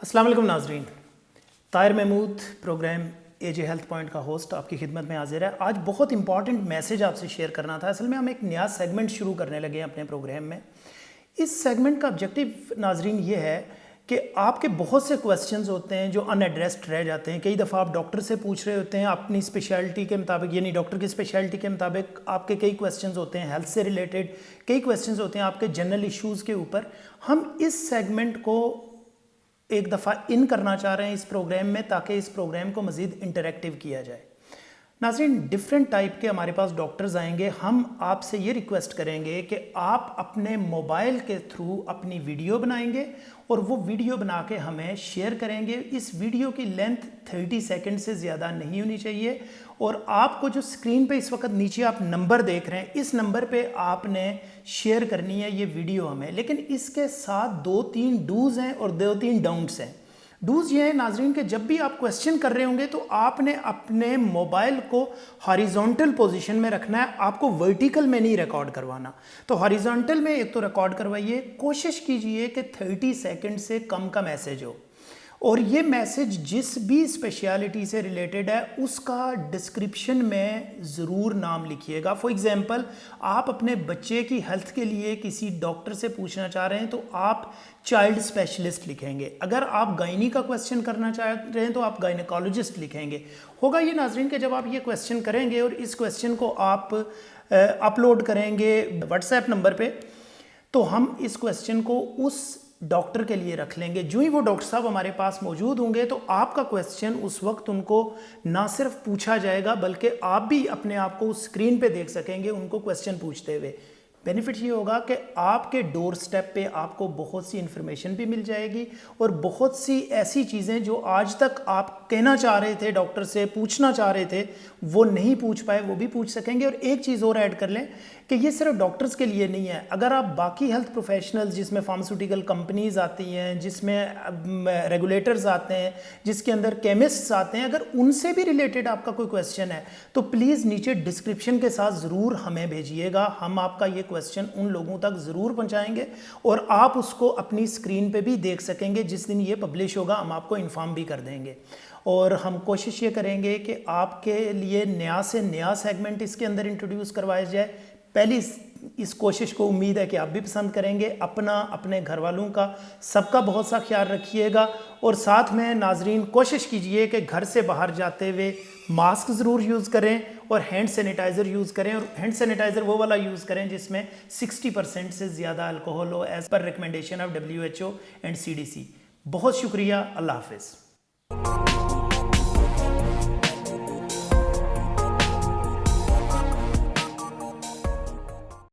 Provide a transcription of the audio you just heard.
السلام علیکم ناظرین، طاہر محمود پروگرام اے جے ہیلتھ پوائنٹ کا ہوسٹ آپ کی خدمت میں حاضر ہے۔ آج بہت امپورٹنٹ میسیج آپ سے شیئر کرنا تھا۔ اصل میں ہم ایک نیا سیگمنٹ شروع کرنے لگے ہیں اپنے پروگرام میں۔ اس سیگمنٹ کا آبجیکٹیو ناظرین یہ ہے کہ آپ کے بہت سے کویسچنز ہوتے ہیں جو ان ایڈریسڈ رہ جاتے ہیں۔ کئی دفعہ آپ ڈاکٹر سے پوچھ رہے ہوتے ہیں اپنی اسپیشلٹی کے مطابق، یعنی ڈاکٹر کی اسپیشلٹی کے مطابق آپ کے کئی کویسچنز ہوتے ہیں ہیلتھ سے ریلیٹڈ، کئی کویسچنز ہوتے ہیں آپ کے جنرل ایشوز کے اوپر۔ ہم اس سیگمنٹ کو ایک دفعہ ان کرنا چاہ رہے ہیں اس پروگرام میں، تاکہ اس پروگرام کو مزید انٹریکٹیو کیا جائے۔ ناظرین، ڈیفرنٹ ٹائپ کے ہمارے پاس ڈاکٹرز آئیں گے۔ ہم آپ سے یہ ریکویسٹ کریں گے کہ آپ اپنے موبائل کے تھرو اپنی ویڈیو بنائیں گے اور وہ ویڈیو بنا کے ہمیں شیئر کریں گے۔ اس ویڈیو کی لینتھ 30 سیکنڈ سے زیادہ نہیں ہونی چاہیے، اور آپ کو جو اسکرین پہ اس وقت نیچے آپ نمبر دیکھ رہے ہیں، اس نمبر پہ آپ نے شیئر کرنی ہے یہ ویڈیو ہمیں۔ لیکن اس کے ساتھ 2-3 ڈوز ہیں اور 2-3 ڈاؤنٹس ہیں۔ ڈوز یہ ہیں ناظرین کہ جب بھی آپ کویسچن کر رہے ہوں گے تو آپ نے اپنے موبائل کو ہاریزونٹل پوزیشن میں رکھنا ہے، آپ کو ورٹیکل میں نہیں ریکارڈ کروانا۔ تو ہاریزونٹل میں ایک تو ریکارڈ کروائیے، کوشش کیجئے کہ 30 سیکنڈ سے کم کا میسیج ہو، اور یہ میسیج جس بھی اسپیشلٹی سے ریلیٹڈ ہے اس کا ڈسکرپشن میں ضرور نام لکھیے گا۔ فار ایگزامپل، آپ اپنے بچے کی ہیلتھ کے لیے کسی ڈاکٹر سے پوچھنا چاہ رہے ہیں تو آپ چائلڈ اسپیشلسٹ لکھیں گے۔ اگر آپ گائنی کا کویسچن کرنا چاہ رہے ہیں تو آپ گائنیکالوجسٹ لکھیں گے۔ ہوگا یہ ناظرین کہ جب آپ یہ کویسچن کریں گے اور اس کویسچن کو آپ اپلوڈ کریں گے واٹس ایپ نمبر پہ، تو ہم اس کویسچن کو اس ڈاکٹر کے لیے رکھ لیں گے۔ جو ہی وہ ڈاکٹر صاحب ہمارے پاس موجود ہوں گے تو آپ کا کویسچن اس وقت ان کو نہ صرف پوچھا جائے گا بلکہ آپ بھی اپنے آپ کو اسکرین پہ دیکھ سکیں گے ان کو کویسچن پوچھتے ہوئے۔ بینیفٹ یہ ہوگا کہ آپ کے ڈور سٹیپ پہ آپ کو بہت سی انفارمیشن بھی مل جائے گی، اور بہت سی ایسی چیزیں جو آج تک آپ کہنا چاہ رہے تھے ڈاکٹر سے، پوچھنا چاہ رہے تھے، وہ نہیں پوچھ پائے، وہ بھی پوچھ سکیں گے۔ اور ایک چیز اور ایڈ کر لیں کہ یہ صرف ڈاکٹرز کے لیے نہیں ہے، اگر آپ باقی ہیلتھ پروفیشنلز جس میں فارماسیوٹیکل کمپنیز آتی ہیں، جس میں ریگولیٹرز آتے ہیں، جس کے اندر کیمسٹس آتے ہیں، اگر ان سے بھی ریلیٹڈ آپ کا کوئی کویسچن ہے تو پلیز نیچے ڈسکرپشن کے ساتھ ضرور ہمیں بھیجیے گا۔ ہم آپ کا یہ کویسچن ان لوگوں تک ضرور پہنچائیں گے، اور آپ اس کو اپنی اسکرین پہ بھی دیکھ سکیں گے۔ جس دن یہ پبلش ہوگا ہم آپ کو انفارم بھی کر دیں گے، اور ہم کوشش یہ کریں گے کہ آپ کے لیے نیا سے نیا سیگمنٹ اس کے اندر انٹروڈیوس کروایا جائے۔ پہلی اس کوشش کو امید ہے کہ آپ بھی پسند کریں گے۔ اپنے گھر والوں کا، سب کا بہت سا خیال رکھیے گا، اور ساتھ میں ناظرین کوشش کیجئے کہ گھر سے باہر جاتے ہوئے ماسک ضرور یوز کریں اور ہینڈ سینیٹائزر یوز کریں، اور ہینڈ سینیٹائزر وہ والا یوز کریں جس میں 60% سے زیادہ alcohol who, as per recommendation of WHO and CDC۔ بہت شکریہ، اللہ حافظ۔